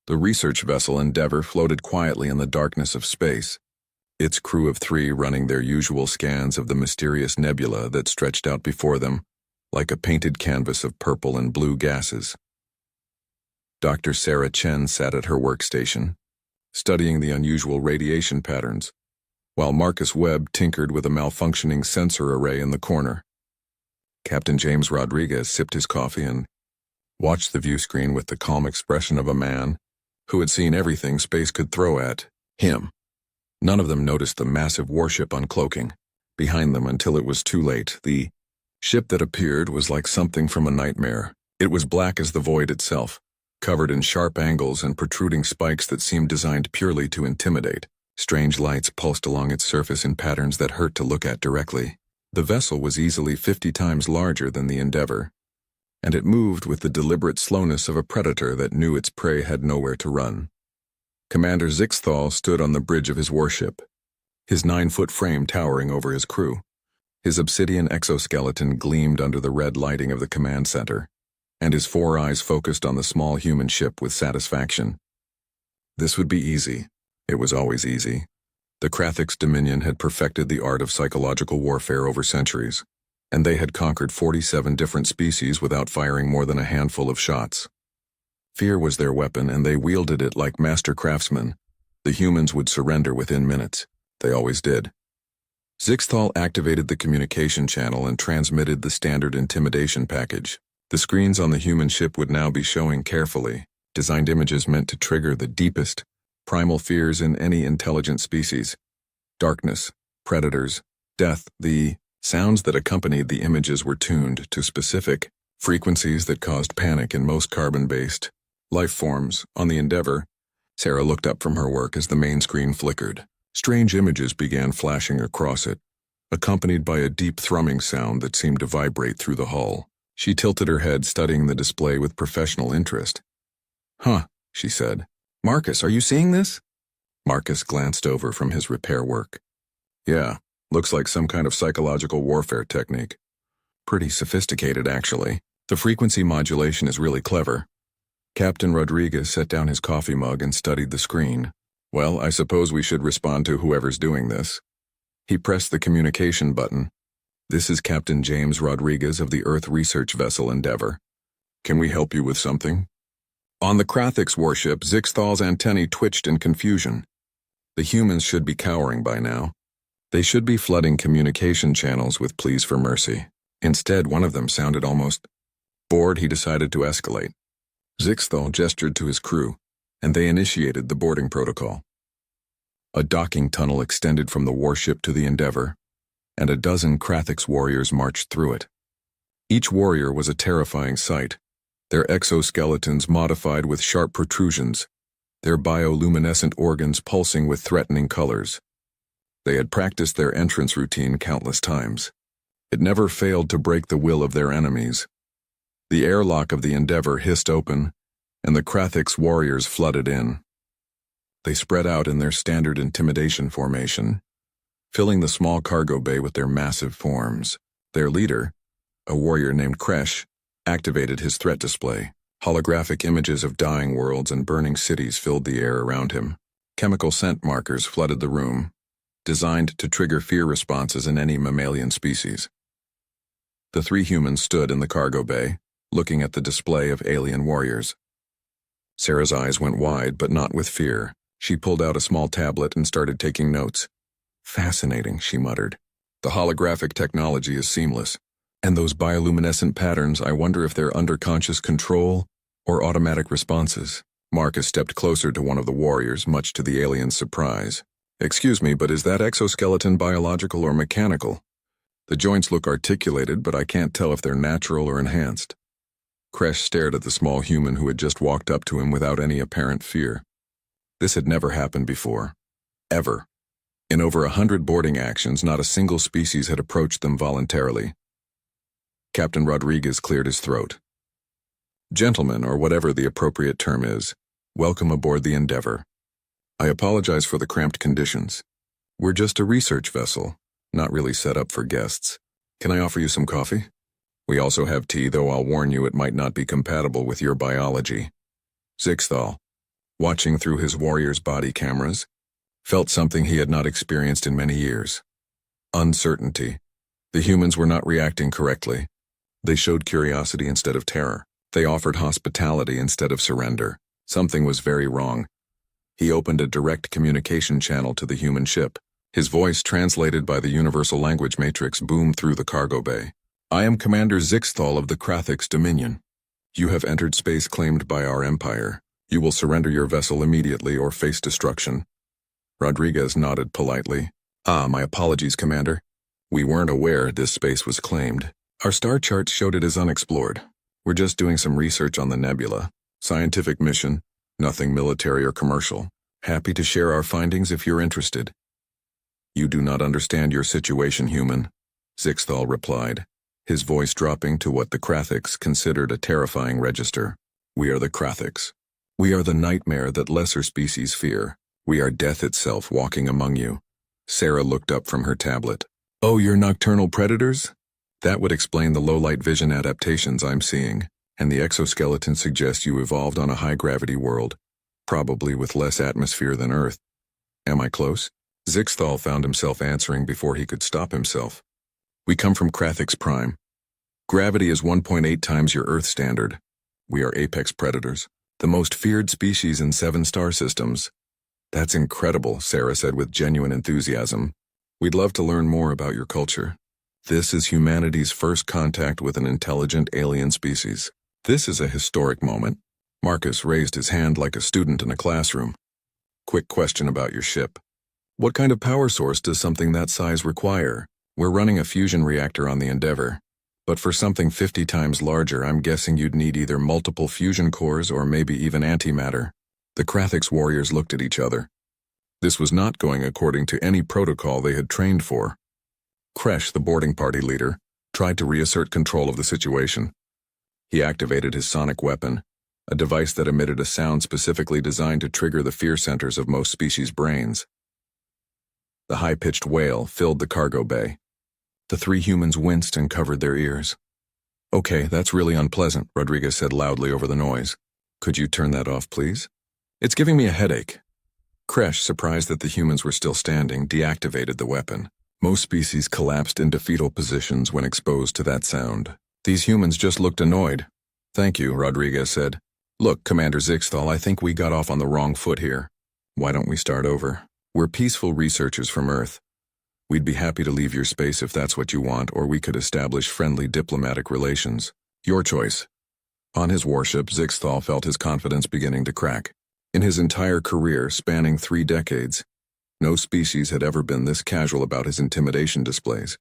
The research vessel Endeavor floated quietly in the darkness of space, its crew of 3 running their usual scans of the mysterious nebula that stretched out before them like a painted canvas of purple and blue gases. Dr. Sarah Chen sat at her workstation, studying the unusual radiation patterns, while Marcus Webb tinkered with a malfunctioning sensor array in the corner. Captain James Rodriguez sipped his coffee and watched the view screen with the calm expression of a man who had seen everything space could throw at him. None of them noticed the massive warship uncloaking behind them until it was too late. The ship that appeared was like something from a nightmare. It was black as the void itself, covered in sharp angles and protruding spikes that seemed designed purely to intimidate. Strange lights pulsed along its surface in patterns that hurt to look at directly. The vessel was easily 50 times larger than the Endeavor, and it moved with the deliberate slowness of a predator that knew its prey had nowhere to run. Commander Zixthal stood on the bridge of his warship, his 9-foot frame towering over his crew. His obsidian exoskeleton gleamed under the red lighting of the command center, and his 4 eyes focused on the small human ship with satisfaction. This would be easy. It was always easy. The Krathix Dominion had perfected the art of psychological warfare over centuries, and they had conquered 47 different species without firing more than a handful of shots. Fear was their weapon, and they wielded it like master craftsmen. The humans would surrender within minutes. They always did. Zixthal activated the communication channel and transmitted the standard intimidation package. The screens on the human ship would now be showing carefully designed images meant to trigger the deepest, primal fears in any intelligent species. Darkness, predators, death. The sounds that accompanied the images were tuned to specific frequencies that caused panic in most carbon-based life forms. On the Endeavor, Sarah looked up from her work as the main screen flickered. Strange images began flashing across it, accompanied by a deep thrumming sound that seemed to vibrate through the hull. She tilted her head, studying the display with professional interest. "Huh," she said. "Marcus, are you seeing this?" Marcus glanced over from his repair work. "Yeah, looks like some kind of psychological warfare technique. Pretty sophisticated, actually. The frequency modulation is really clever." Captain Rodriguez set down his coffee mug and studied the screen. "Well, I suppose we should respond to whoever's doing this." He pressed the communication button. "This is Captain James Rodriguez of the Earth research vessel Endeavor. Can we help you with something?" On the Krathix warship, Zixthal's antennae twitched in confusion. The humans should be cowering by now. They should be flooding communication channels with pleas for mercy. Instead, one of them sounded almost bored. He decided to escalate. Zixthal gestured to his crew, and they initiated the boarding protocol. A docking tunnel extended from the warship to the Endeavor, and a dozen Krathix warriors marched through it. Each warrior was a terrifying sight, their exoskeletons modified with sharp protrusions, their bioluminescent organs pulsing with threatening colors. They had practiced their entrance routine countless times. It never failed to break the will of their enemies. The airlock of the Endeavor hissed open, and the Krathix warriors flooded in. They spread out in their standard intimidation formation, filling the small cargo bay with their massive forms. Their leader, a warrior named Kresh, activated his threat display. Holographic images of dying worlds and burning cities filled the air around him. Chemical scent markers flooded the room, designed to trigger fear responses in any mammalian species. The 3 humans stood in the cargo bay, looking at the display of alien warriors. Sarah's eyes went wide, but not with fear. She pulled out a small tablet and started taking notes. "Fascinating," she muttered. "The holographic technology is seamless. And those bioluminescent patterns, I wonder if they're under conscious control or automatic responses." Marcus stepped closer to one of the warriors, much to the alien's surprise. "Excuse me, but is that exoskeleton biological or mechanical? The joints look articulated, but I can't tell if they're natural or enhanced." Kresh stared at the small human who had just walked up to him without any apparent fear. This had never happened before. Ever. In over 100 boarding actions, not a single species had approached them voluntarily. Captain Rodriguez cleared his throat. "Gentlemen, or whatever the appropriate term is, welcome aboard the Endeavor. I apologize for the cramped conditions. We're just a research vessel, not really set up for guests. Can I offer you some coffee? We also have tea, though I'll warn you it might not be compatible with your biology." "Zixthal, watching through his warrior's body cameras, felt something he had not experienced in many years. Uncertainty. The humans were not reacting correctly. They showed curiosity instead of terror. They offered hospitality instead of surrender. Something was very wrong. He opened a direct communication channel to the human ship. His voice, translated by the universal language matrix, boomed through the cargo bay. "I am Commander Zixthal of the Krathix Dominion. You have entered space claimed by our empire. You will surrender your vessel immediately or face destruction." Rodriguez nodded politely. My apologies, Commander. We weren't aware this space was claimed. Our star charts showed it as unexplored. We're just doing some research on the nebula. Scientific mission, nothing military or commercial. Happy to share our findings if you're interested." "You do not understand your situation, human," Zixthal replied, his voice dropping to what the Krathix considered a terrifying register. "We are the Krathix. We are the nightmare that lesser species fear. We are death itself walking among you." Sarah looked up from her tablet. "Oh, you're nocturnal predators? That would explain the low-light vision adaptations I'm seeing, and the exoskeleton suggests you evolved on a high-gravity world, probably with less atmosphere than Earth. Am I close?" Zixthal found himself answering before he could stop himself. "We come from Krathix Prime. Gravity is 1.8 times your Earth standard. We are apex predators, the most feared species in 7 star systems." "That's incredible," Sarah said with genuine enthusiasm. "We'd love to learn more about your culture. This is humanity's first contact with an intelligent alien species. This is a historic moment." Marcus raised his hand like a student in a classroom. "Quick question about your ship. What kind of power source does something that size require?" "We're running a fusion reactor on the Endeavor, but for something 50 times larger, I'm guessing you'd need either multiple fusion cores or maybe even antimatter." The Krathix warriors looked at each other. This was not going according to any protocol they had trained for. Kresh, the boarding party leader, tried to reassert control of the situation. He activated his sonic weapon, a device that emitted a sound specifically designed to trigger the fear centers of most species' brains. The high-pitched wail filled the cargo bay. The 3 humans winced and covered their ears. "Okay, that's really unpleasant," Rodriguez said loudly over the noise. "Could you turn that off, please? It's giving me a headache." Kresh, surprised that the humans were still standing, deactivated the weapon. Most species collapsed into fetal positions when exposed to that sound. These humans just looked annoyed. "Thank you," Rodriguez said. "Look, Commander Zixthal, I think we got off on the wrong foot here. Why don't we start over? We're peaceful researchers from Earth. We'd be happy to leave your space if that's what you want, or we could establish friendly diplomatic relations. Your choice." On his warship, Zixthal felt his confidence beginning to crack. In his entire career, spanning 3 decades, no species had ever been this casual about his intimidation displays.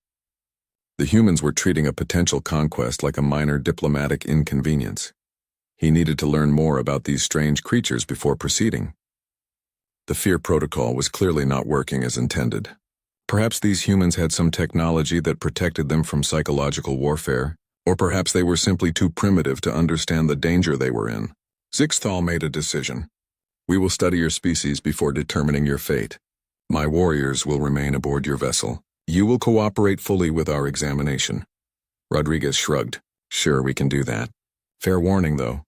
The humans were treating a potential conquest like a minor diplomatic inconvenience. He needed to learn more about these strange creatures before proceeding. The fear protocol was clearly not working as intended. Perhaps these humans had some technology that protected them from psychological warfare, or perhaps they were simply too primitive to understand the danger they were in. Zixthal made a decision. "We will study your species before determining your fate. My warriors will remain aboard your vessel. You will cooperate fully with our examination." Rodriguez shrugged. "Sure, we can do that. Fair warning, though.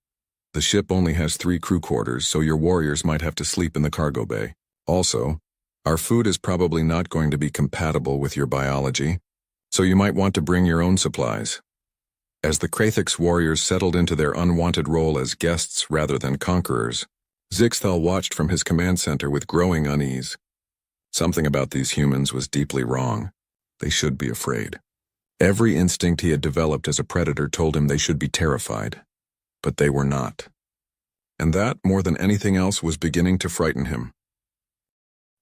The ship only has 3 crew quarters, so your warriors might have to sleep in the cargo bay. Also, our food is probably not going to be compatible with your biology, so you might want to bring your own supplies." As the Krathix warriors settled into their unwanted role as guests rather than conquerors, Zixthal watched from his command center with growing unease. Something about these humans was deeply wrong. They should be afraid. Every instinct he had developed as a predator told him they should be terrified. But they were not. And that, more than anything else, was beginning to frighten him.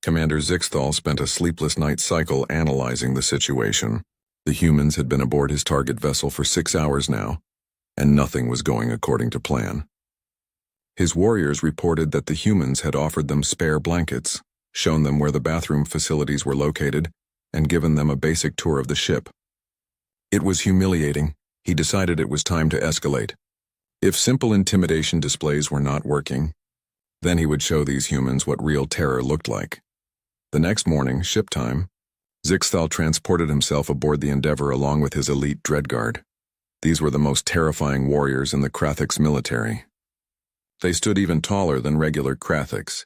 Commander Zixthal spent a sleepless night cycle analyzing the situation. The humans had been aboard his target vessel for 6 hours now, and nothing was going according to plan. His warriors reported that the humans had offered them spare blankets, shown them where the bathroom facilities were located, and given them a basic tour of the ship. It was humiliating. He decided it was time to escalate. If simple intimidation displays were not working, then he would show these humans what real terror looked like. The next morning, ship time, Zixthal transported himself aboard the Endeavor along with his elite dreadguard. These were the most terrifying warriors in the Krathix military. They stood even taller than regular Krathiks,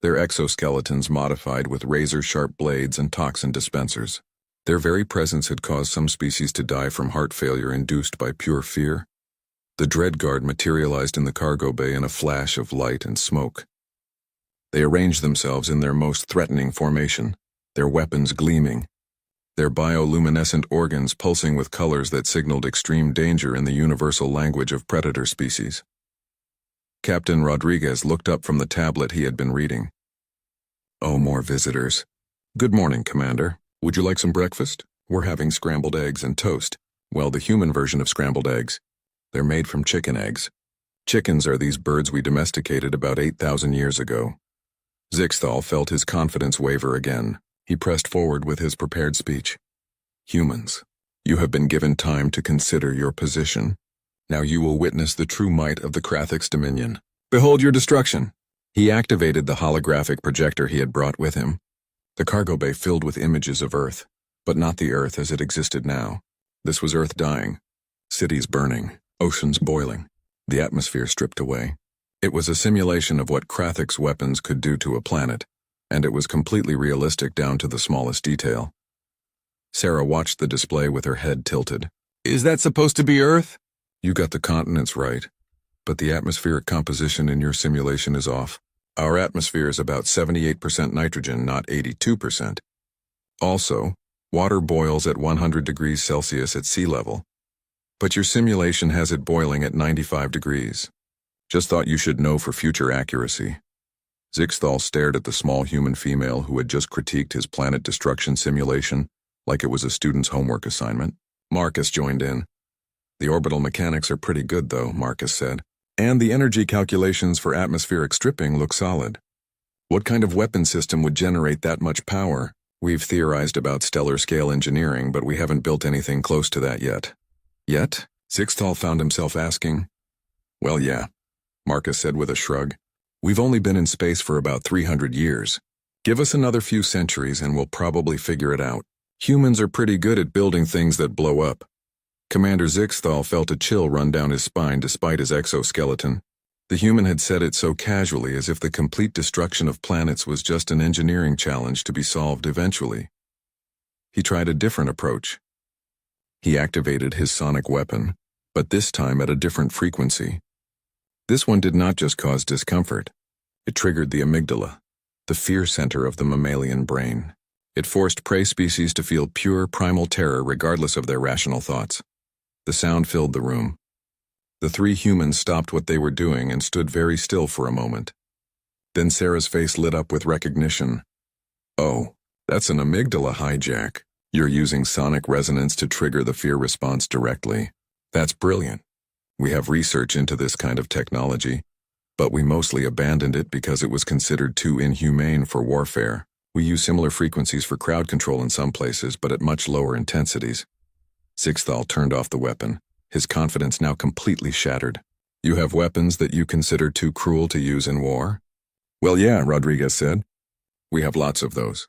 their exoskeletons modified with razor-sharp blades and toxin dispensers. Their very presence had caused some species to die from heart failure induced by pure fear. The Dreadguard materialized in the cargo bay in a flash of light and smoke. They arranged themselves in their most threatening formation, their weapons gleaming, their bioluminescent organs pulsing with colors that signaled extreme danger in the universal language of predator species. Captain Rodriguez looked up from the tablet he had been reading. "Oh, more visitors. Good morning, Commander. Would you like some breakfast? We're having scrambled eggs and toast. Well, the human version of scrambled eggs. They're made from chicken eggs. Chickens are these birds we domesticated about 8,000 years ago." Zixthal felt his confidence waver again. He pressed forward with his prepared speech. "Humans, you have been given time to consider your position. Now you will witness the true might of the Krathik's dominion. Behold your destruction." He activated the holographic projector he had brought with him. The cargo bay filled with images of Earth, but not the Earth as it existed now. This was Earth dying, cities burning, oceans boiling, the atmosphere stripped away. It was a simulation of what Krathik's weapons could do to a planet, and it was completely realistic down to the smallest detail. Sarah watched the display with her head tilted. "Is that supposed to be Earth?" "You got the continents right, but the atmospheric composition in your simulation is off. Our atmosphere is about 78% nitrogen, not 82%. Also, water boils at 100 degrees Celsius at sea level. But your simulation has it boiling at 95 degrees. Just thought you should know for future accuracy." Zixthal stared at the small human female who had just critiqued his planet destruction simulation like it was a student's homework assignment. Marcus joined in. "The orbital mechanics are pretty good, though," Marcus said. "And the energy calculations for atmospheric stripping look solid. What kind of weapon system would generate that much power? We've theorized about stellar-scale engineering, but we haven't built anything close to that yet." "Yet?" Zixthal found himself asking. "Well, yeah," Marcus said with a shrug. "We've only been in space for about 300 years. Give us another few centuries and we'll probably figure it out. Humans are pretty good at building things that blow up." Commander Zixthal felt a chill run down his spine despite his exoskeleton. The human had said it so casually as if the complete destruction of planets was just an engineering challenge to be solved eventually. He tried a different approach. He activated his sonic weapon, but this time at a different frequency. This one did not just cause discomfort. It triggered the amygdala, the fear center of the mammalian brain. It forced prey species to feel pure primal terror regardless of their rational thoughts. The sound filled the room. The three humans stopped what they were doing and stood very still for a moment. Then Sarah's face lit up with recognition. "Oh, that's an amygdala hijack. You're using sonic resonance to trigger the fear response directly. That's brilliant. We have research into this kind of technology, but we mostly abandoned it because it was considered too inhumane for warfare. We use similar frequencies for crowd control in some places, but at much lower intensities." Zixthal turned off the weapon, his confidence now completely shattered. "You have weapons that you consider too cruel to use in war?" "Well, yeah," Rodriguez said. "We have lots of those.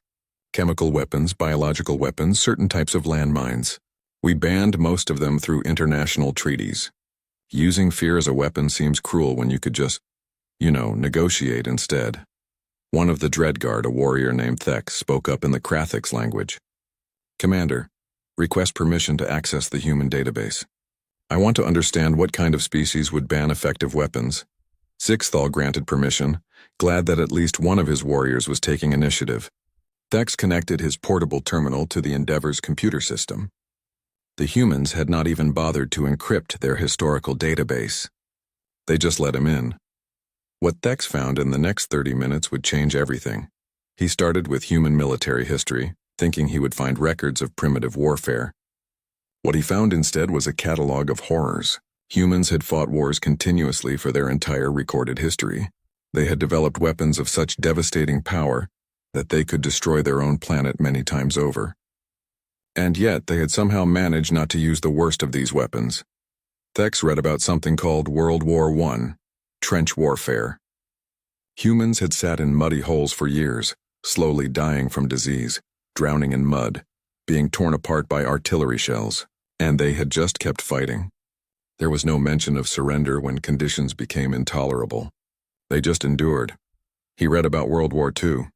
Chemical weapons, biological weapons, certain types of landmines. We banned most of them through international treaties. Using fear as a weapon seems cruel when you could just, negotiate instead." One of the Dreadguard, a warrior named Thex, spoke up in the Krathik's language. "Commander, request permission to access the human database. I want to understand what kind of species would ban effective weapons." Zixthal granted permission, glad that at least one of his warriors was taking initiative. Thex connected his portable terminal to the Endeavor's computer system. The humans had not even bothered to encrypt their historical database. They just let him in. What Thex found in the next 30 minutes would change everything. He started with human military history, thinking he would find records of primitive warfare. What he found instead was a catalog of horrors. Humans had fought wars continuously for their entire recorded history. They had developed weapons of such devastating power that they could destroy their own planet many times over. And yet they had somehow managed not to use the worst of these weapons. Thex read about something called World War I, trench warfare. Humans had sat in muddy holes for years, slowly dying from disease, drowning in mud, being torn apart by artillery shells, and they had just kept fighting. There was no mention of surrender when conditions became intolerable. They just endured. He read about World War II.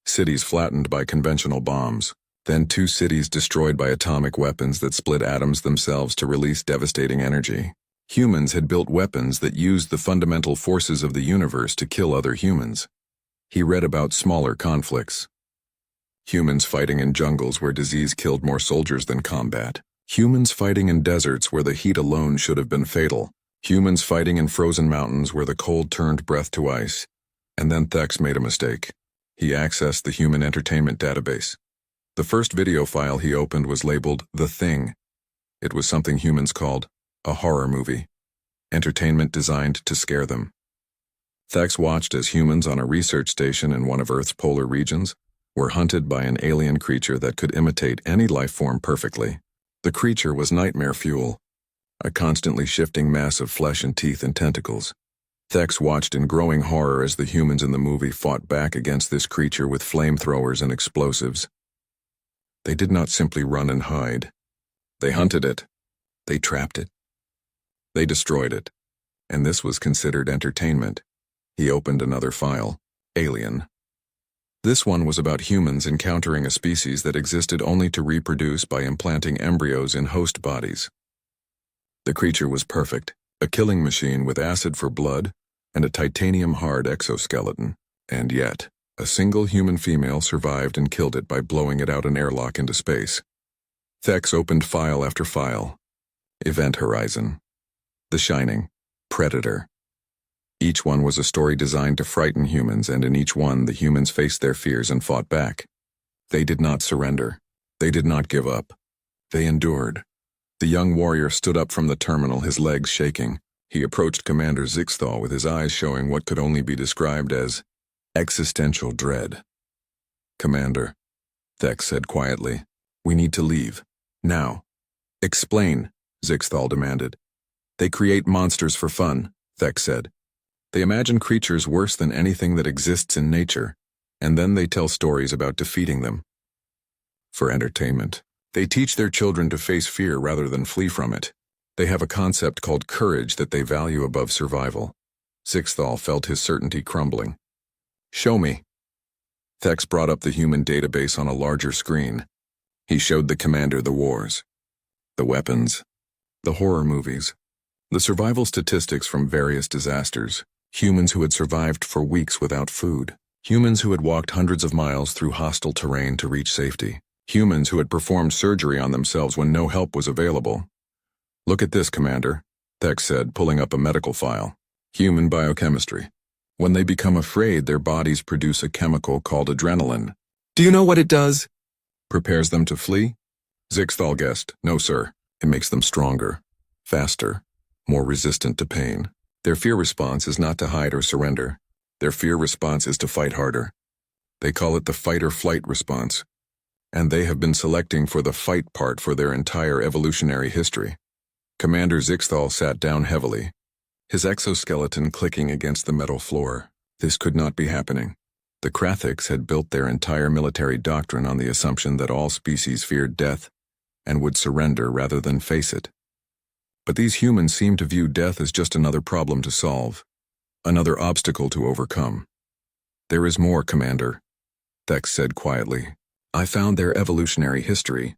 Cities flattened by conventional bombs. Then 2 cities destroyed by atomic weapons that split atoms themselves to release devastating energy. Humans had built weapons that used the fundamental forces of the universe to kill other humans. He read about smaller conflicts. Humans fighting in jungles where disease killed more soldiers than combat. Humans fighting in deserts where the heat alone should have been fatal. Humans fighting in frozen mountains where the cold turned breath to ice. And then Thex made a mistake. He accessed the human entertainment database. The first video file he opened was labeled The Thing. It was something humans called a horror movie. Entertainment designed to scare them. Thex watched as humans on a research station in one of Earth's polar regions were hunted by an alien creature that could imitate any life form perfectly. The creature was nightmare fuel, a constantly shifting mass of flesh and teeth and tentacles. Thex watched in growing horror as the humans in the movie fought back against this creature with flamethrowers and explosives. They did not simply run and hide. They hunted it. They trapped it. They destroyed it. And this was considered entertainment. He opened another file. Alien. This one was about humans encountering a species that existed only to reproduce by implanting embryos in host bodies. The creature was perfect, a killing machine with acid for blood and a titanium-hard exoskeleton. And yet, a single human female survived and killed it by blowing it out an airlock into space. Thex opened file after file. Event Horizon. The Shining. Predator. Each one was a story designed to frighten humans, and in each one the humans faced their fears and fought back. They did not surrender. They did not give up. They endured. The young warrior stood up from the terminal, his legs shaking. He approached Commander Zixthal with his eyes showing what could only be described as existential dread. "Commander," Thex said quietly, "we need to leave. Now." "Explain," Zixthal demanded. "They create monsters for fun," Thex said. "They imagine creatures worse than anything that exists in nature, and then they tell stories about defeating them. For entertainment. They teach their children to face fear rather than flee from it. They have a concept called courage that they value above survival." Zixthal felt his certainty crumbling. "Show me." Thex brought up the human database on a larger screen. He showed the commander the wars, the weapons, the horror movies, the survival statistics from various disasters. Humans who had survived for weeks without food. Humans who had walked hundreds of miles through hostile terrain to reach safety. Humans who had performed surgery on themselves when no help was available. "Look at this, Commander," Thex said, pulling up a medical file. "Human biochemistry. When they become afraid, their bodies produce a chemical called adrenaline." "Do you know what it does?" "Prepares them to flee?" Zixthal guessed. "No, sir. It makes them stronger, faster, more resistant to pain. Their fear response is not to hide or surrender. Their fear response is to fight harder. They call it the fight-or-flight response. And they have been selecting for the fight part for their entire evolutionary history." Commander Zixthal sat down heavily, his exoskeleton clicking against the metal floor. This could not be happening. The Krathiks had built their entire military doctrine on the assumption that all species feared death and would surrender rather than face it. But these humans seemed to view death as just another problem to solve, another obstacle to overcome. "There is more, Commander," Thex said quietly. "I found their evolutionary history.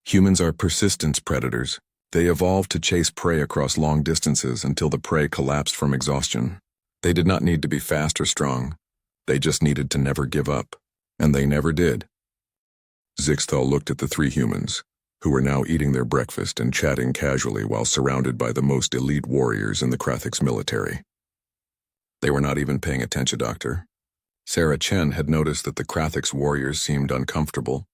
Humans are persistence predators. They evolved to chase prey across long distances until the prey collapsed from exhaustion. They did not need to be fast or strong. They just needed to never give up. And they never did." Zixthal looked at the 3 humans, who were now eating their breakfast and chatting casually while surrounded by the most elite warriors in the Krathiks military. They were not even paying attention, Doctor. Sarah Chen had noticed that the Krathiks warriors seemed uncomfortable.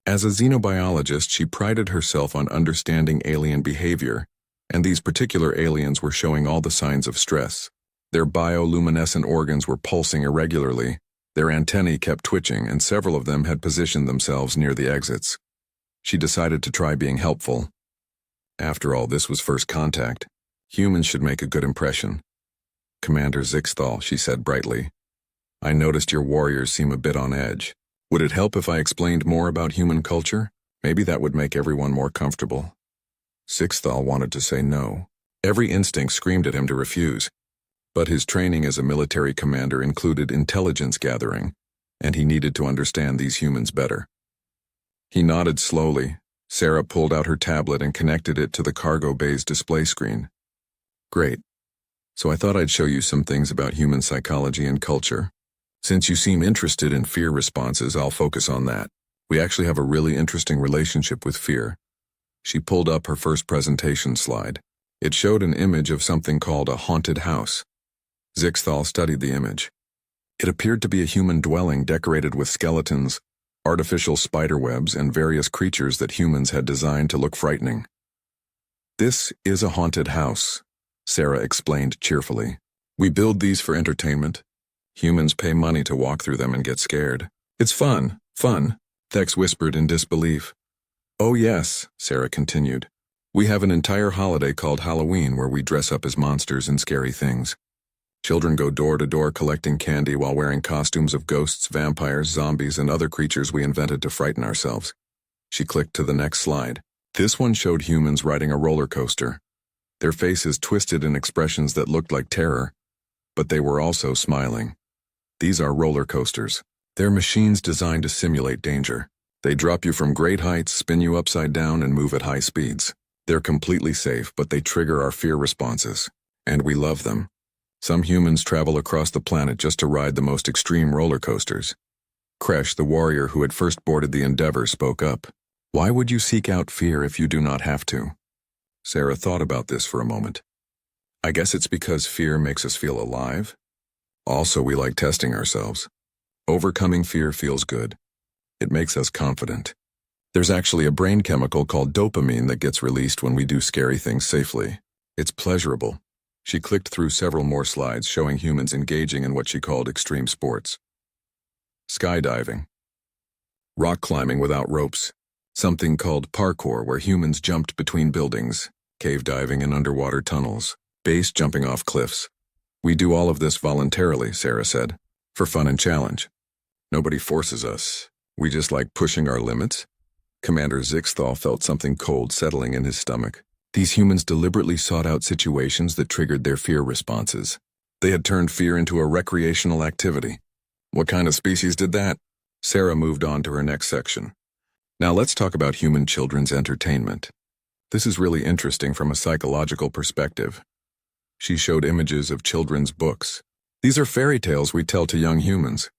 As a xenobiologist, she prided herself on understanding alien behavior, and these particular aliens were showing all the signs of stress. Their bioluminescent organs were pulsing irregularly, their antennae kept twitching, and several of them had positioned themselves near the exits. She decided to try being helpful. After all, this was first contact. Humans should make a good impression. "Commander Zixthal," she said brightly, "I noticed your warriors seem a bit on edge. Would it help if I explained more about human culture? Maybe that would make everyone more comfortable." Zixthal wanted to say no. Every instinct screamed at him to refuse. But his training as a military commander included intelligence gathering, and he needed to understand these humans better. He nodded slowly. Sarah pulled out her tablet and connected it to the cargo bay's display screen. Great. So I thought I'd show you some things about human psychology and culture. Since you seem interested in fear responses, I'll focus on that. We actually have a really interesting relationship with fear. She pulled up her first presentation slide. It showed an image of something called a haunted house. Zixthal studied the image. It appeared to be a human dwelling decorated with skeletons, artificial spiderwebs, and various creatures that humans had designed to look frightening. This is a haunted house, Sarah explained cheerfully. We build these for entertainment. Humans pay money to walk through them and get scared. It's fun, Thex whispered in disbelief. Oh yes, Sarah continued. We have an entire holiday called Halloween where we dress up as monsters and scary things. Children go door to door collecting candy while wearing costumes of ghosts, vampires, zombies, and other creatures we invented to frighten ourselves. She clicked to the next slide. This one showed humans riding a roller coaster. Their faces twisted in expressions that looked like terror, but they were also smiling. These are roller coasters. They're machines designed to simulate danger. They drop you from great heights, spin you upside down, and move at high speeds. They're completely safe, but they trigger our fear responses. And we love them. Some humans travel across the planet just to ride the most extreme roller coasters. Kresh, the warrior who had first boarded the Endeavor, spoke up. Why would you seek out fear if you do not have to? Sarah thought about this for a moment. I guess it's because fear makes us feel alive. Also, we like testing ourselves. Overcoming fear feels good. It makes us confident. There's actually a brain chemical called dopamine that gets released when we do scary things safely. It's pleasurable. She clicked through several more slides showing humans engaging in what she called extreme sports. Skydiving. Rock climbing without ropes. Something called parkour where humans jumped between buildings. Cave diving in underwater tunnels. Base jumping off cliffs. We do all of this voluntarily, Sarah said. For fun and challenge. Nobody forces us. We just like pushing our limits. Commander Zixthal felt something cold settling in his stomach. These humans deliberately sought out situations that triggered their fear responses. They had turned fear into a recreational activity. What kind of species did that? Sarah moved on to her next section. Now let's talk about human children's entertainment. This is really interesting from a psychological perspective. She showed images of children's books. These are fairy tales we tell to young humans.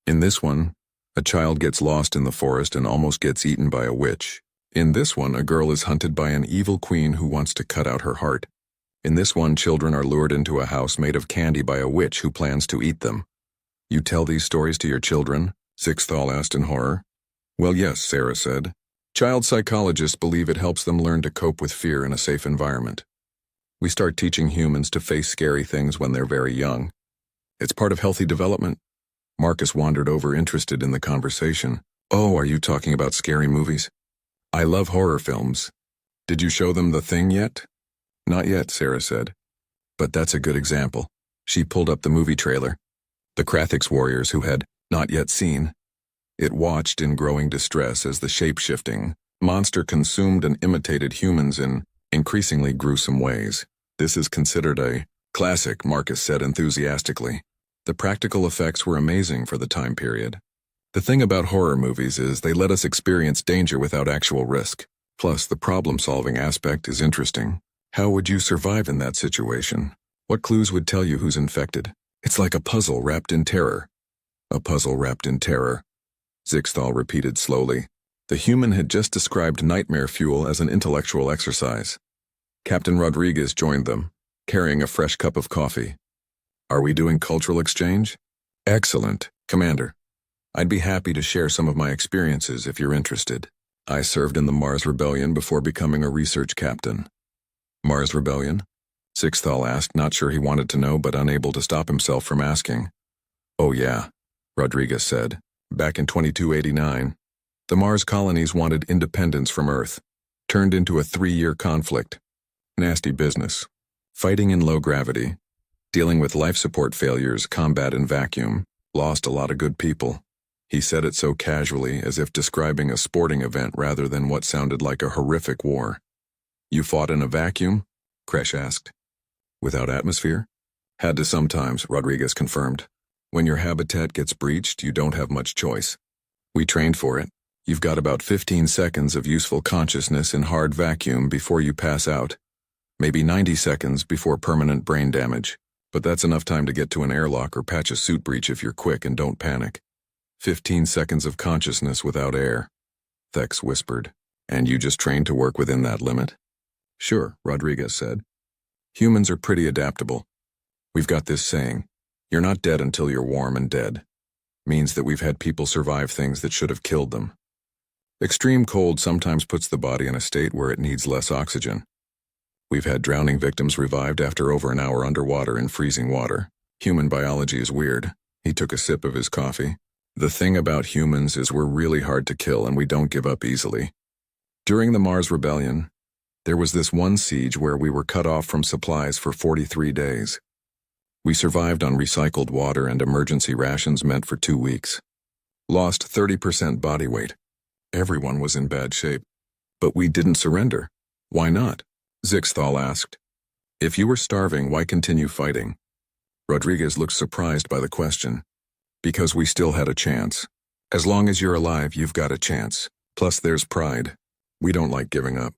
In this one, a child gets lost in the forest and almost gets eaten by a witch. In this one, a girl is hunted by an evil queen who wants to cut out her heart. In this one, children are lured into a house made of candy by a witch who plans to eat them. You tell these stories to your children? Zixthal asked in horror. Well, yes, Sarah said. Child psychologists believe it helps them learn to cope with fear in a safe environment. We start teaching humans to face scary things when they're very young. It's part of healthy development. Marcus wandered over, interested in the conversation. Oh, are you talking about scary movies? I love horror films. Did you show them The Thing yet? Not yet, Sarah said. But that's a good example. She pulled up the movie trailer. The Krathix warriors who had not yet seen. It watched in growing distress as the shape-shifting monster consumed and imitated humans in increasingly gruesome ways. This is considered a classic, Marcus said enthusiastically. The practical effects were amazing for the time period. The thing about horror movies is they let us experience danger without actual risk. Plus, the problem-solving aspect is interesting. How would you survive in that situation? What clues would tell you who's infected? It's like a puzzle wrapped in terror. A puzzle wrapped in terror. Zixthal repeated slowly. The human had just described nightmare fuel as an intellectual exercise. Captain Rodriguez joined them, carrying a fresh cup of coffee. Are we doing cultural exchange? Excellent, Commander. I'd be happy to share some of my experiences if you're interested. I served in the Mars Rebellion before becoming a research captain. Mars Rebellion? Zixthal asked, not sure he wanted to know but unable to stop himself from asking. Oh yeah, Rodriguez said. Back in 2289, the Mars colonies wanted independence from Earth. Turned into a 3-year conflict. Nasty business. Fighting in low gravity. Dealing with life support failures, combat in vacuum. Lost a lot of good people. He said it so casually, as if describing a sporting event rather than what sounded like a horrific war. You fought in a vacuum? Kresh asked. Without atmosphere? Had to sometimes, Rodriguez confirmed. When your habitat gets breached, you don't have much choice. We trained for it. You've got about 15 seconds of useful consciousness in hard vacuum before you pass out. Maybe 90 seconds before permanent brain damage. But that's enough time to get to an airlock or patch a suit breach if you're quick and don't panic. 15 seconds of consciousness without air, Thex whispered. And you just trained to work within that limit? Sure, Rodriguez said. Humans are pretty adaptable. We've got this saying, you're not dead until you're warm and dead. Means that we've had people survive things that should have killed them. Extreme cold sometimes puts the body in a state where it needs less oxygen. We've had drowning victims revived after over an hour underwater in freezing water. Human biology is weird. He took a sip of his coffee. The thing about humans is we're really hard to kill and we don't give up easily. During the Mars Rebellion, there was this one siege where we were cut off from supplies for 43 days. We survived on recycled water and emergency rations meant for 2 weeks. Lost 30% body weight. Everyone was in bad shape. But we didn't surrender. Why not? Zixthal asked. If you were starving, why continue fighting? Rodriguez looked surprised by the question. Because we still had a chance. As long as you're alive, you've got a chance. Plus there's pride. We don't like giving up.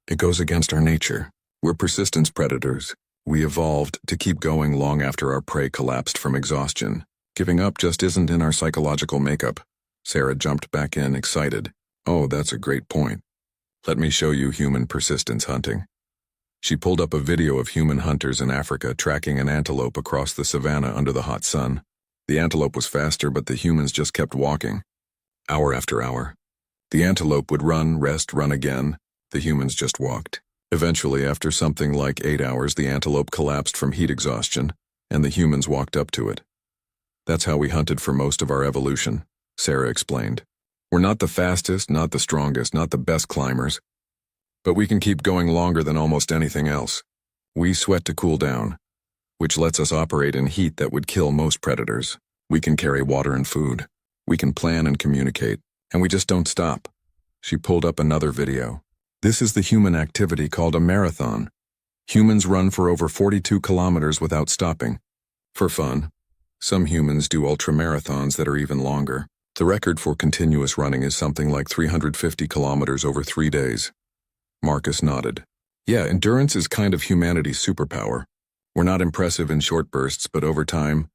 It goes against our nature. We're persistence predators. We evolved to keep going long after our prey collapsed from exhaustion. Giving up just isn't in our psychological makeup. Sarah jumped back in, excited. Oh, that's a great point. Let me show you human persistence hunting. She pulled up a video of human hunters in Africa tracking an antelope across the savannah under the hot sun. The antelope was faster, but the humans just kept walking. Hour after hour. The antelope would run, rest, run again. The humans just walked. Eventually, after something like 8 hours, the antelope collapsed from heat exhaustion, and the humans walked up to it. That's how we hunted for most of our evolution, Sarah explained. We're not the fastest, not the strongest, not the best climbers, but we can keep going longer than almost anything else. We sweat to cool down, which lets us operate in heat that would kill most predators. We can carry water and food. We can plan and communicate, and we just don't stop. She pulled up another video. This is the human activity called a marathon. Humans run for over 42 kilometers without stopping. For fun. Some humans do ultramarathons that are even longer. The record for continuous running is something like 350 kilometers over 3 days. Marcus nodded. Yeah, endurance is kind of humanity's superpower. We're not impressive in short bursts, but over time,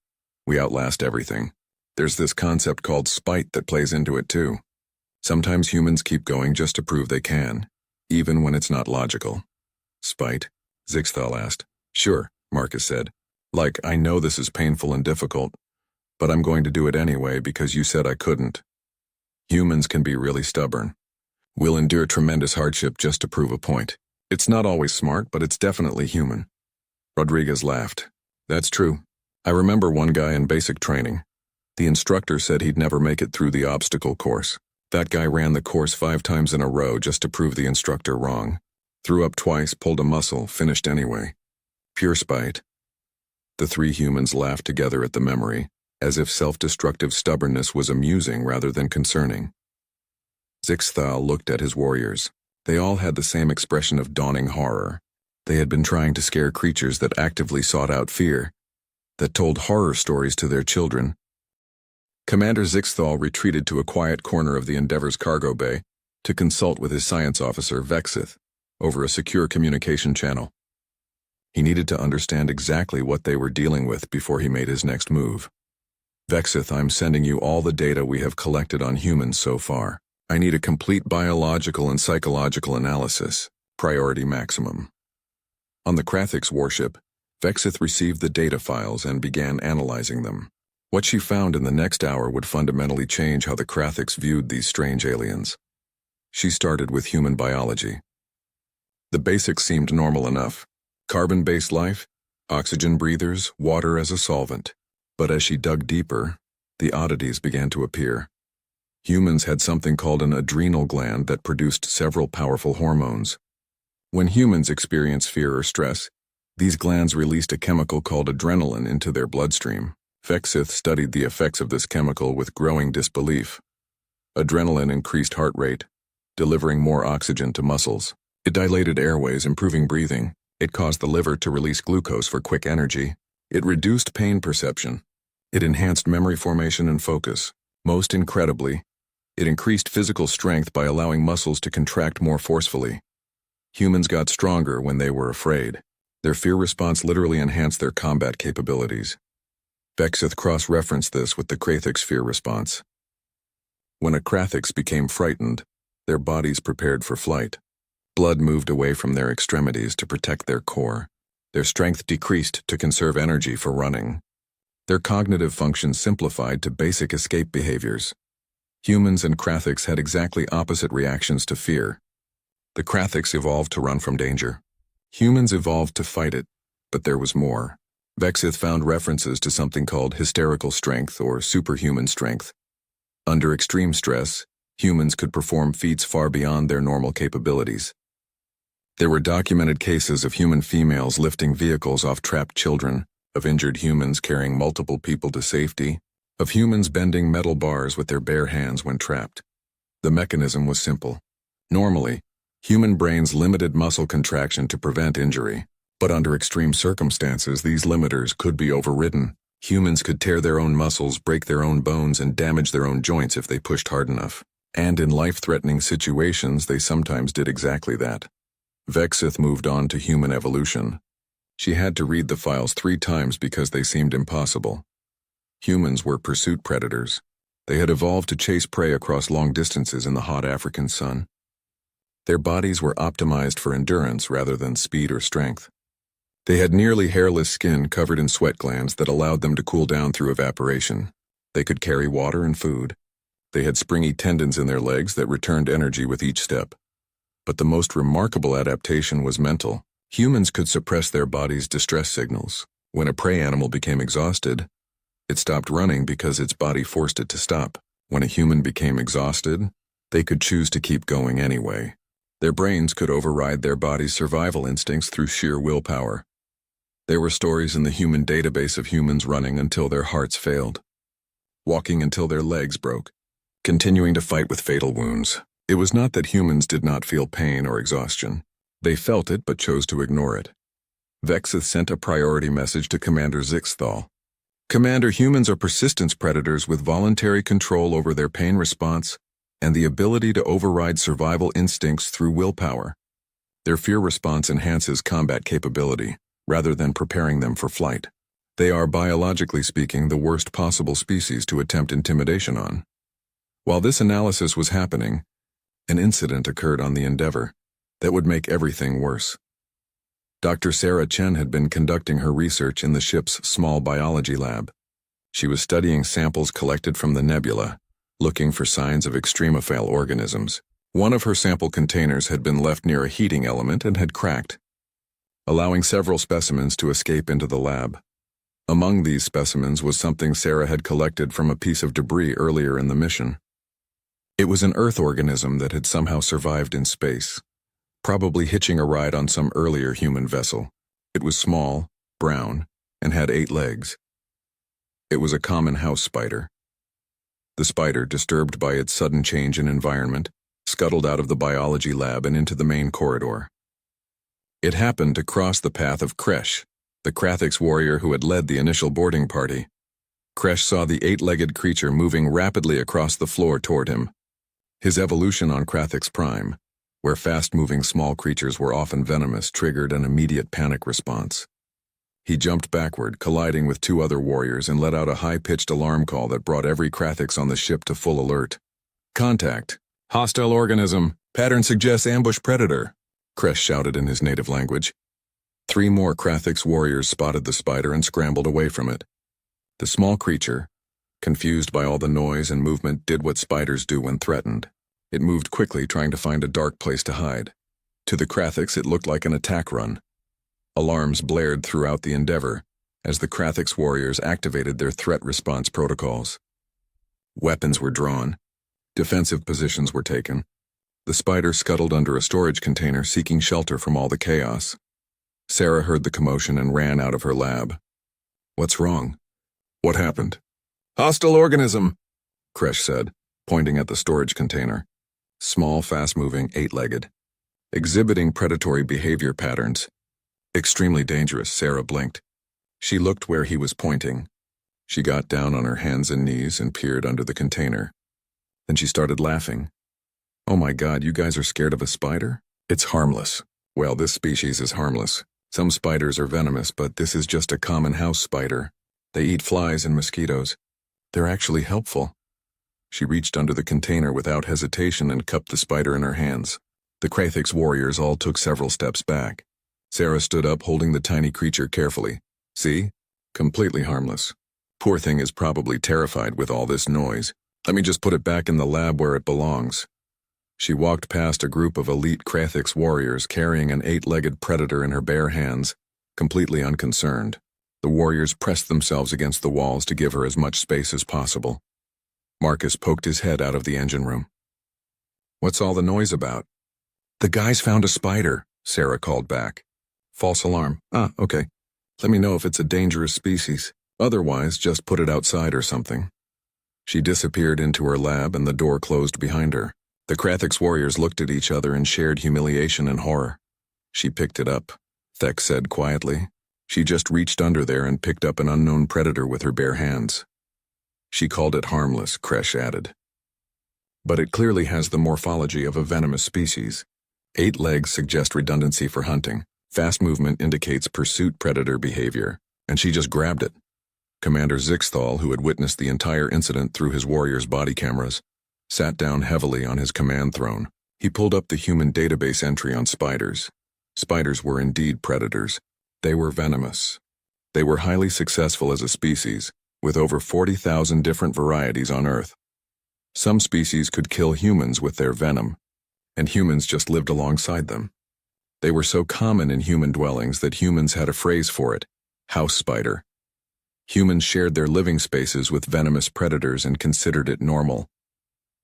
we outlast everything. There's this concept called spite that plays into it too. Sometimes humans keep going just to prove they can, even when it's not logical. Spite? Zixthal asked. Sure, Marcus said. Like, I know this is painful and difficult, but I'm going to do it anyway because you said I couldn't. Humans can be really stubborn. We'll endure tremendous hardship just to prove a point. It's not always smart, but it's definitely human. Rodriguez laughed. That's true. I remember one guy in basic training. The instructor said he'd never make it through the obstacle course. That guy ran the course 5 times in a row just to prove the instructor wrong. Threw up twice, pulled a muscle, finished anyway. Pure spite. The 3 humans laughed together at the memory, as if self-destructive stubbornness was amusing rather than concerning. Zixthal looked at his warriors. They all had the same expression of dawning horror. They had been trying to scare creatures that actively sought out fear, that told horror stories to their children. Commander Zixthal retreated to a quiet corner of the Endeavor's cargo bay to consult with his science officer, Vexith, over a secure communication channel. He needed to understand exactly what they were dealing with before he made his next move. Vexith, I'm sending you all the data we have collected on humans so far. I need a complete biological and psychological analysis, priority maximum. On the Krathix warship, Vexith received the data files and began analyzing them. What she found in the next hour would fundamentally change how the Krathix viewed these strange aliens. She started with human biology. The basics seemed normal enough. Carbon-based life, oxygen breathers, water as a solvent. But as she dug deeper, the oddities began to appear. Humans had something called an adrenal gland that produced several powerful hormones. When humans experience fear or stress, these glands released a chemical called adrenaline into their bloodstream. Vexith studied the effects of this chemical with growing disbelief. Adrenaline increased heart rate, delivering more oxygen to muscles. It dilated airways, improving breathing. It caused the liver to release glucose for quick energy. It reduced pain perception. It enhanced memory formation and focus. Most incredibly, it increased physical strength by allowing muscles to contract more forcefully. Humans got stronger when they were afraid. Their fear response literally enhanced their combat capabilities. Vexith cross-referenced this with the Krathix fear response. When a Krathix became frightened, their bodies prepared for flight. Blood moved away from their extremities to protect their core. Their strength decreased to conserve energy for running. Their cognitive functions simplified to basic escape behaviors. Humans and Krathix had exactly opposite reactions to fear. The Krathix evolved to run from danger. Humans evolved to fight it, but there was more. Vexith found references to something called hysterical strength or superhuman strength. Under extreme stress, humans could perform feats far beyond their normal capabilities. There were documented cases of human females lifting vehicles off trapped children, of injured humans carrying multiple people to safety, of humans bending metal bars with their bare hands when trapped. The mechanism was simple. Normally, human brains limited muscle contraction to prevent injury, but under extreme circumstances, these limiters could be overridden. Humans could tear their own muscles, break their own bones, and damage their own joints if they pushed hard enough. And in life-threatening situations, they sometimes did exactly that. Vexith moved on to human evolution. She had to read the files 3 times because they seemed impossible. Humans were pursuit predators. They had evolved to chase prey across long distances in the hot African sun. Their bodies were optimized for endurance rather than speed or strength. They had nearly hairless skin covered in sweat glands that allowed them to cool down through evaporation. They could carry water and food. They had springy tendons in their legs that returned energy with each step. But the most remarkable adaptation was mental. Humans could suppress their body's distress signals. When a prey animal became exhausted, it stopped running because its body forced it to stop. When a human became exhausted, they could choose to keep going anyway. Their brains could override their body's survival instincts through sheer willpower. There were stories in the human database of humans running until their hearts failed, walking until their legs broke, continuing to fight with fatal wounds. It was not that humans did not feel pain or exhaustion. They felt it but chose to ignore it. Vexith sent a priority message to Commander Zixthal. Commander, humans are persistence predators with voluntary control over their pain response and the ability to override survival instincts through willpower. Their fear response enhances combat capability, rather than preparing them for flight. They are, biologically speaking, the worst possible species to attempt intimidation on. While this analysis was happening, an incident occurred on the Endeavor that would make everything worse. Dr. Sarah Chen had been conducting her research in the ship's small biology lab. She was studying samples collected from the nebula, looking for signs of extremophile organisms. One of her sample containers had been left near a heating element and had cracked, allowing several specimens to escape into the lab. Among these specimens was something Sarah had collected from a piece of debris earlier in the mission. It was an Earth organism that had somehow survived in space, probably hitching a ride on some earlier human vessel. It was small, brown, and had 8 legs. It was a common house spider. The spider, disturbed by its sudden change in environment, scuttled out of the biology lab and into the main corridor. It happened to cross the path of Kresh, the Krathix warrior who had led the initial boarding party. Kresh saw the 8-legged creature moving rapidly across the floor toward him. His evolution on Krathix Prime, where fast-moving small creatures were often venomous, triggered an immediate panic response. He jumped backward, colliding with 2 other warriors, and let out a high-pitched alarm call that brought every Krathix on the ship to full alert. Contact. Hostile organism. Pattern suggests ambush predator, Kresh shouted in his native language. 3 more Krathix warriors spotted the spider and scrambled away from it. The small creature, confused by all the noise and movement, did what spiders do when threatened. It moved quickly, trying to find a dark place to hide. To the Krathix, it looked like an attack run. Alarms blared throughout the Endeavor as the Krathix warriors activated their threat response protocols. Weapons were drawn. Defensive positions were taken. The spider scuttled under a storage container, seeking shelter from all the chaos. Sarah heard the commotion and ran out of her lab. What's wrong? What happened? Hostile organism, Kresh said, pointing at the storage container. Small, fast-moving, 8-legged. Exhibiting predatory behavior patterns. Extremely dangerous, Sarah blinked. She looked where he was pointing. She got down on her hands and knees and peered under the container. Then she started laughing. "Oh my God, you guys are scared of a spider? It's harmless. Well, this species is harmless. Some spiders are venomous, but this is just a common house spider. They eat flies and mosquitoes. They're actually helpful." She reached under the container without hesitation and cupped the spider in her hands. The Krathix warriors all took several steps back. Sarah stood up, holding the tiny creature carefully. "See? Completely harmless. Poor thing is probably terrified with all this noise. Let me just put it back in the lab where it belongs." She walked past a group of elite Krathix warriors carrying an 8-legged predator in her bare hands, completely unconcerned. The warriors pressed themselves against the walls to give her as much space as possible. Marcus poked his head out of the engine room. "What's all the noise about?" "The guys found a spider," Sarah called back. "False alarm. Okay. Let me know if it's a dangerous species. Otherwise, just put it outside or something." She disappeared into her lab and the door closed behind her. The Krathix warriors looked at each other in shared humiliation and horror. "She picked it up," Thek said quietly. "She just reached under there and picked up an unknown predator with her bare hands." "She called it harmless," Kresh added. "But it clearly has the morphology of a venomous species. 8 legs suggest redundancy for hunting. Fast movement indicates pursuit predator behavior, and she just grabbed it." Commander Zixthal, who had witnessed the entire incident through his warriors' body cameras, sat down heavily on his command throne. He pulled up the human database entry on spiders. Spiders were indeed predators. They were venomous. They were highly successful as a species, with over 40,000 different varieties on Earth. Some species could kill humans with their venom, and humans just lived alongside them. They were so common in human dwellings that humans had a phrase for it: house spider. Humans shared their living spaces with venomous predators and considered it normal.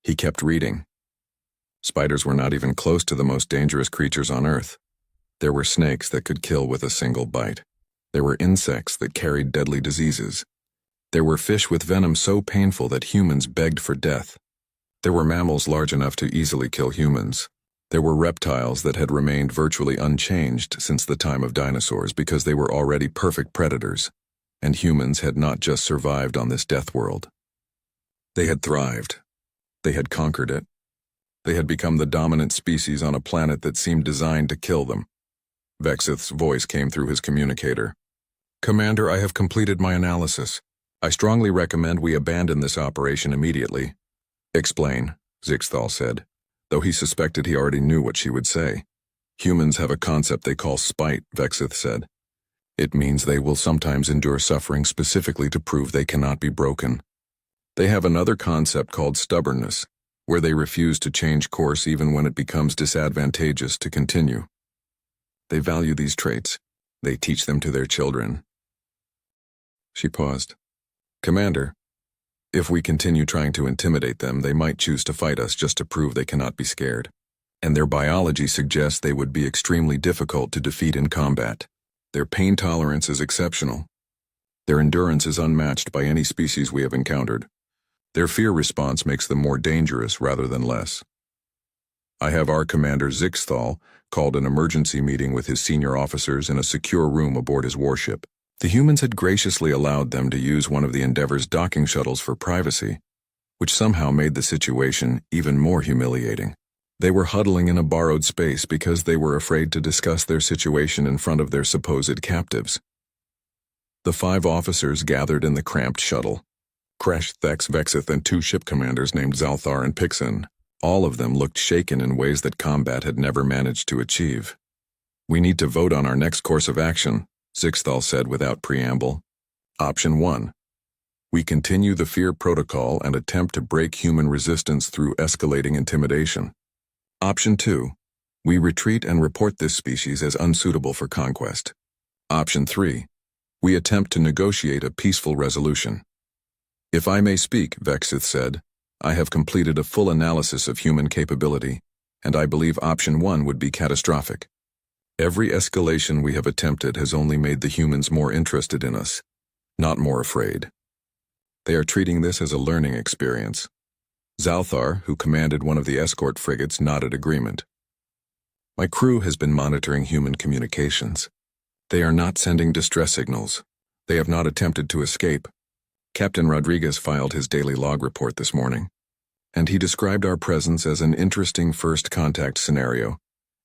He kept reading. Spiders were not even close to the most dangerous creatures on Earth. There were snakes that could kill with a single bite. There were insects that carried deadly diseases. There were fish with venom so painful that humans begged for death. There were mammals large enough to easily kill humans. There were reptiles that had remained virtually unchanged since the time of dinosaurs because they were already perfect predators, and humans had not just survived on this death world. They had thrived. They had conquered it. They had become the dominant species on a planet that seemed designed to kill them. Vexith's voice came through his communicator. "Commander, I have completed my analysis. I strongly recommend we abandon this operation immediately." "Explain," Zixthal said, though he suspected he already knew what she would say. "Humans have a concept they call spite," Vexith said. "It means they will sometimes endure suffering specifically to prove they cannot be broken. They have another concept called stubbornness, where they refuse to change course even when it becomes disadvantageous to continue. They value these traits. They teach them to their children." She paused. "Commander, if we continue trying to intimidate them, they might choose to fight us just to prove they cannot be scared. And their biology suggests they would be extremely difficult to defeat in combat. Their pain tolerance is exceptional. Their endurance is unmatched by any species we have encountered. Their fear response makes them more dangerous rather than less. I have our commander Zixthal called an emergency meeting with his senior officers in a secure room aboard his warship. The humans had graciously allowed them to use one of the Endeavor's docking shuttles for privacy, which somehow made the situation even more humiliating. They were huddling in a borrowed space because they were afraid to discuss their situation in front of their supposed captives. The 5 officers gathered in the cramped shuttle. Kresh, Thex, Vexith, and 2 ship commanders named Zalthar and Pixin. All of them looked shaken in ways that combat had never managed to achieve. "We need to vote on our next course of action," Zixthal said without preamble. Option 1. We continue the fear protocol and attempt to break human resistance through escalating intimidation. Option 2. We retreat and report this species as unsuitable for conquest. Option 3. We attempt to negotiate a peaceful resolution. "If I may speak," Vexith said, "I have completed a full analysis of human capability, and I believe option 1 would be catastrophic. Every escalation we have attempted has only made the humans more interested in us, not more afraid. They are treating this as a learning experience." Zalthar, who commanded one of the escort frigates, nodded agreement. "My crew has been monitoring human communications. They are not sending distress signals. They have not attempted to escape. Captain Rodriguez filed his daily log report this morning, and he described our presence as an interesting first contact scenario,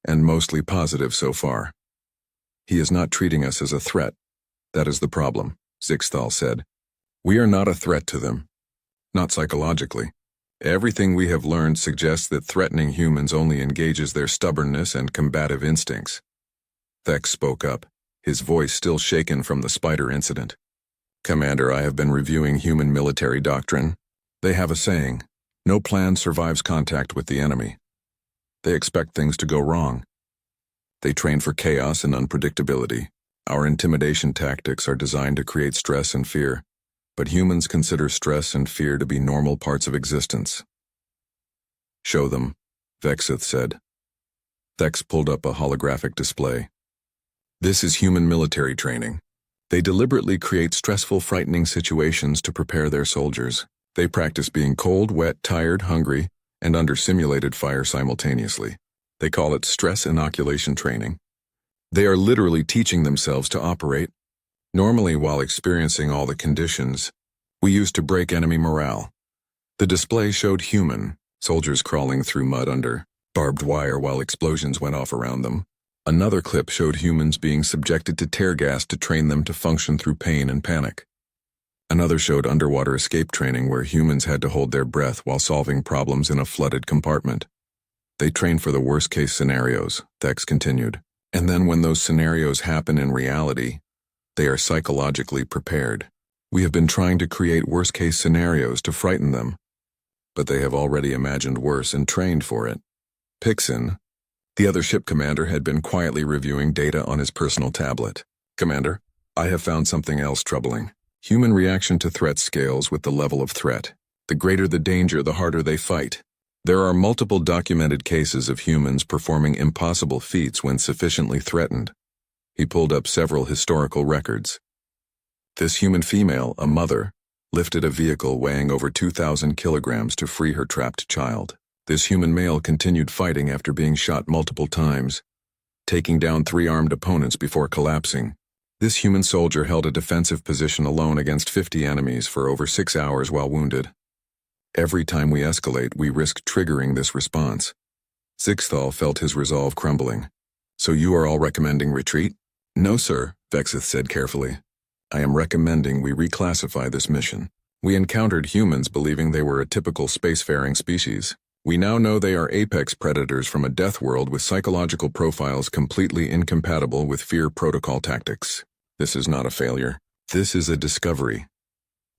and mostly positive so far. He is not treating us as a threat. That is the problem, Zixthal said. We are not a threat to them. Not psychologically. Everything we have learned suggests that threatening humans only engages their stubbornness and combative instincts. Thex spoke up, his voice still shaken from the spider incident. Commander, I have been reviewing human military doctrine. They have a saying, no plan survives contact with the enemy. They expect things to go wrong. They train for chaos and unpredictability. Our intimidation tactics are designed to create stress and fear, but humans consider stress and fear to be normal parts of existence. Show them, Vexith said. Thex pulled up a holographic display. This is human military training. They deliberately create stressful, frightening situations to prepare their soldiers. They practice being cold, wet, tired, hungry, and under simulated fire simultaneously. They call it stress inoculation training. They are literally teaching themselves to operate. Normally, while experiencing all the conditions, we used to break enemy morale. The display showed human soldiers crawling through mud under barbed wire while explosions went off around them. Another clip showed humans being subjected to tear gas to train them to function through pain and panic. Another showed underwater escape training where humans had to hold their breath while solving problems in a flooded compartment. They train for the worst-case scenarios, Thex continued. And then when those scenarios happen in reality, they are psychologically prepared. We have been trying to create worst-case scenarios to frighten them, but they have already imagined worse and trained for it. Pixin, the other ship commander, had been quietly reviewing data on his personal tablet. Commander, I have found something else troubling. Human reaction to threat scales with the level of threat. The greater the danger, the harder they fight. There are multiple documented cases of humans performing impossible feats when sufficiently threatened. He pulled up several historical records. This human female, a mother, lifted a vehicle weighing over 2,000 kilograms to free her trapped child. This human male continued fighting after being shot multiple times, taking down 3 armed opponents before collapsing. This human soldier held a defensive position alone against 50 enemies for over 6 hours while wounded. Every time we escalate, we risk triggering this response. Zixthal felt his resolve crumbling. So you are all recommending retreat? No, sir, Vexith said carefully. I am recommending we reclassify this mission. We encountered humans believing they were a typical spacefaring species. We now know they are apex predators from a death world with psychological profiles completely incompatible with fear protocol tactics. This is not a failure. This is a discovery.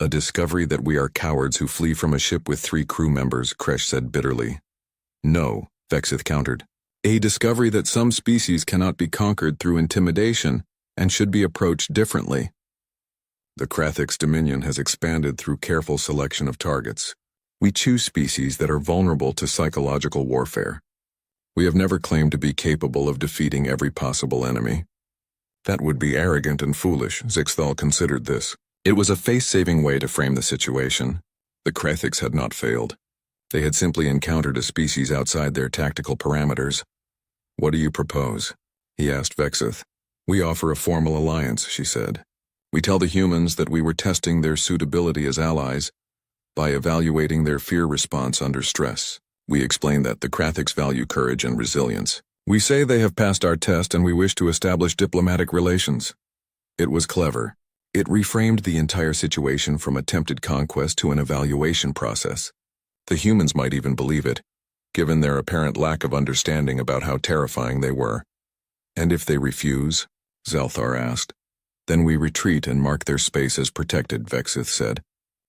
A discovery that we are cowards who flee from a ship with 3 crew members, Kresh said bitterly. No, Vexith countered. A discovery that some species cannot be conquered through intimidation and should be approached differently. The Krathik's dominion has expanded through careful selection of targets. We choose species that are vulnerable to psychological warfare. We have never claimed to be capable of defeating every possible enemy. That would be arrogant and foolish, Zixthal considered this. It was a face-saving way to frame the situation. The Krathiks had not failed. They had simply encountered a species outside their tactical parameters. What do you propose? He asked Vexith. We offer a formal alliance, she said. We tell the humans that we were testing their suitability as allies by evaluating their fear response under stress. We explain that the Krathiks value courage and resilience. We say they have passed our test and we wish to establish diplomatic relations. It was clever. It reframed the entire situation from attempted conquest to an evaluation process. The humans might even believe it, given their apparent lack of understanding about how terrifying they were. And if they refuse? Zelthar asked. Then we retreat and mark their space as protected, Vexith said.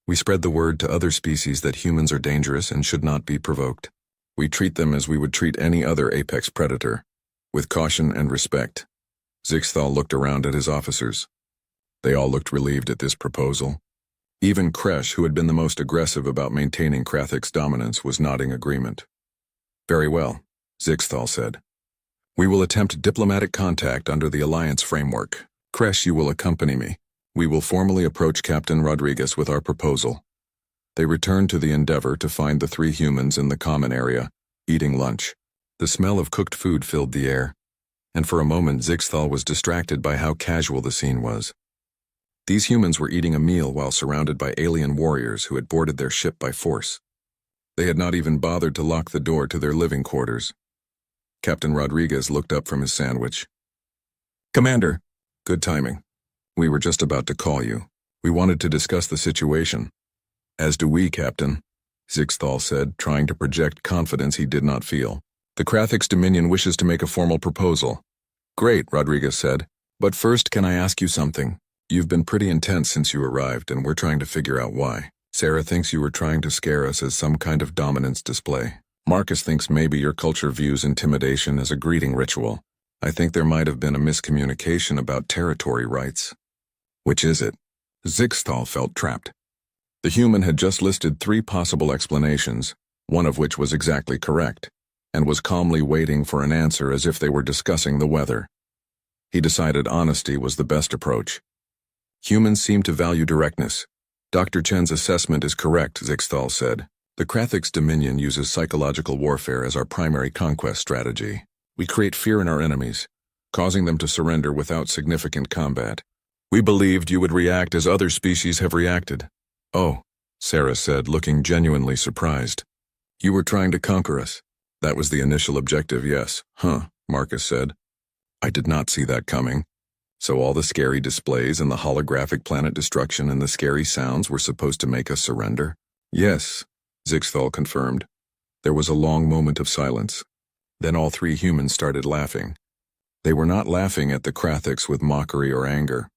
We spread the word to other species that humans are dangerous and should not be provoked. We treat them as we would treat any other apex predator, with caution and respect. Zixthal looked around at his officers. They all looked relieved at this proposal. Even Kresh, who had been the most aggressive about maintaining Krathik's dominance, was nodding agreement. Very well, Zixthal said. We will attempt diplomatic contact under the alliance framework. Kresh, you will accompany me. We will formally approach Captain Rodriguez with our proposal. They returned to the Endeavor to find the 3 humans in the common area, eating lunch. The smell of cooked food filled the air, and for a moment Zixthal was distracted by how casual the scene was. These humans were eating a meal while surrounded by alien warriors who had boarded their ship by force. They had not even bothered to lock the door to their living quarters. Captain Rodriguez looked up from his sandwich. "Commander." "Good timing. We were just about to call you. We wanted to discuss the situation." "As do we, Captain," Zixthal said, trying to project confidence he did not feel. "The Krathix Dominion wishes to make a formal proposal." "Great," Rodriguez said. "But first, can I ask you something? You've been pretty intense since you arrived, and we're trying to figure out why. Sarah thinks you were trying to scare us as some kind of dominance display. Marcus thinks maybe your culture views intimidation as a greeting ritual. I think there might have been a miscommunication about territory rights." "Which is it?" Zixthal felt trapped. The human had just listed 3 possible explanations, one of which was exactly correct, and was calmly waiting for an answer as if they were discussing the weather. He decided honesty was the best approach. "Humans seem to value directness. Dr. Chen's assessment is correct," Zixthal said. "The Krathix Dominion uses psychological warfare as our primary conquest strategy. We create fear in our enemies, causing them to surrender without significant combat. We believed you would react as other species have reacted." "Oh," Sarah said, looking genuinely surprised. "You were trying to conquer us." "That was the initial objective, yes." "Huh," Marcus said. "I did not see that coming. So all the scary displays and the holographic planet destruction and the scary sounds were supposed to make us surrender?" "Yes," Zixthal confirmed. There was a long moment of silence. Then all 3 humans started laughing. They were not laughing at the Krathix with mockery or anger.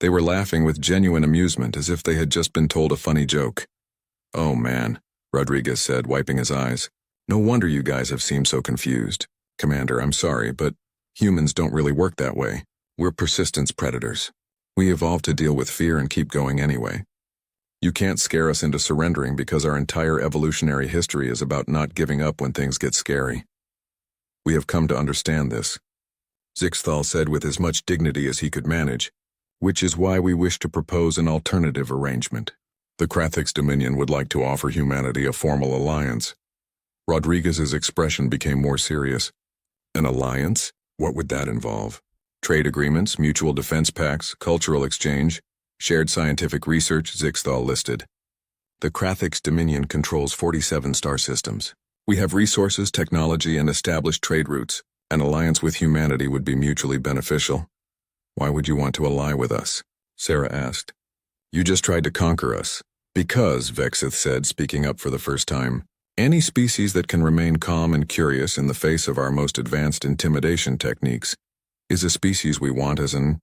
They were laughing with genuine amusement, as if they had just been told a funny joke. "Oh man," Rodriguez said, wiping his eyes. "No wonder you guys have seemed so confused. Commander, I'm sorry, but humans don't really work that way. We're persistence predators. We evolved to deal with fear and keep going anyway. You can't scare us into surrendering because our entire evolutionary history is about not giving up when things get scary. We have come to understand this," Zixthal said with as much dignity as he could manage, "which is why we wish to propose an alternative arrangement. The Krathix Dominion would like to offer humanity a formal alliance." Rodriguez's expression became more serious. "An alliance? What would that involve? Trade agreements, mutual defense pacts, cultural exchange, shared scientific research," Zixthal listed. "The Krathix Dominion controls 47 star systems. We have resources, technology, and established trade routes. An alliance with humanity would be mutually beneficial." "Why would you want to ally with us?" Sarah asked. "You just tried to conquer us." "Because," Vexith said, speaking up for the first time, "any species that can remain calm and curious in the face of our most advanced intimidation techniques is a species we want as an